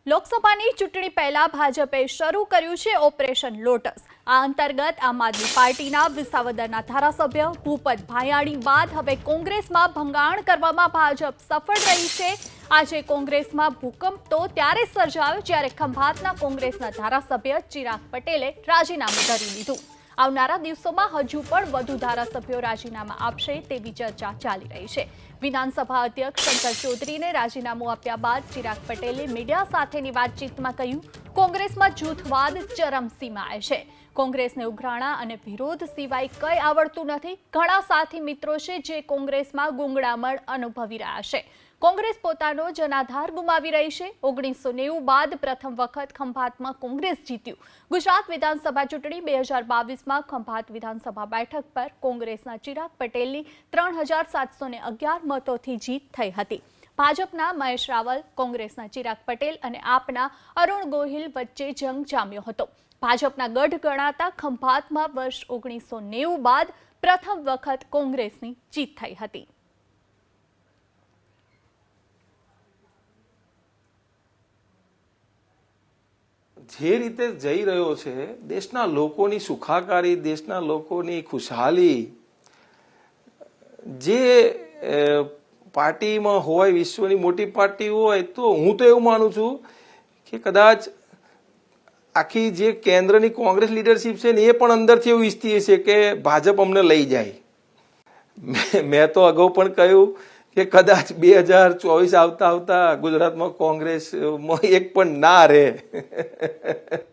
લોકસભાની ચૂંટણી પહેલા ભાજપે શરૂ કર્યું છે ઓપરેશન લોટસ। આ અંતર્ગત આમ આદમી પાર્ટીના વિસાવદરના ધારાસભ્ય ભૂપત ભાયાણી બાદ હવે કોંગ્રેસમાં ભંગાણ કરવામાં ભાજપ સફળ રહી છે। આજે કોંગ્રેસમાં ભૂકંપ તો ત્યારે સર્જાયો જ્યારે ખંભાતના કોંગ્રેસના ધારાસભ્ય ચિરાગ પટેલે રાજીનામું ધરી લીધું। આવનારા દિવસોમાં હજુ પણ વધુ ધારાસભ્યો રાજીનામા આપશે તેવી ચર્ચા ચાલી રહી છે। વિધાનસભા અધ્યક્ષ શંકર ચૌધરીને રાજીનામું આપ્યા બાદ ચિરાગ પટેલે મીડિયા સાથેની વાતચીતમાં કહ્યું, કોંગ્રેસમાં જૂથવાદ ચરમસીમાએ છે। કોંગ્રેસને ઉઘરાણા અને વિરોધ સિવાય કંઈ આવડતું નથી। ઘણા સાથી મિત્રો છે જે કોંગ્રેસમાં ગૂંગળામણ અનુભવી રહ્યા છે। કોંગ્રેસ પોતાનો જનાધાર ગુમાવી રહી છે। 1990 બાદ પ્રથમ વખત ખંભાતમાં કોંગ્રેસ જીત્યું। ગુજરાત વિધાનસભા ચૂંટણી 2022માં ખંભાત વિધાનસભા બેઠક પર કોંગ્રેસના ચિરાગ પટેલની 3711 મતોથી જીત થઈ હતી। ભાજપના મહેશ રાવલ, કોંગ્રેસના ચિરાગ પટેલ અને આપના અરુણ ગોહિલ વચ્ચે જંગ જામ્યો હતો। ભાજપના ગઢ ગણાતા ખંભાતમાં વર્ષ 1990 બાદ પ્રથમ વખત કોંગ્રેસની જીત થઈ હતી। જે રીતે જઈ રહ્યો છે દેશના લોકોની સુખાકારી, દેશના લોકોની ખુશહાલી, જે પાર્ટીમાં હોય, વિશ્વની મોટી પાર્ટી હોય, તો હું તો એવું માનું છું કે કદાચ આખી જે કેન્દ્રની કોંગ્રેસ લીડરશીપ છે ને એ પણ અંદરથી એવું ઈચ્છતી હશે કે ભાજપ અમને લઈ જાય। મેં તો અગાઉ પણ કહ્યું કે કદાચ 2024 આવતા ગુજરાતમાં કોંગ્રેસમાં એક પણ ના રહે।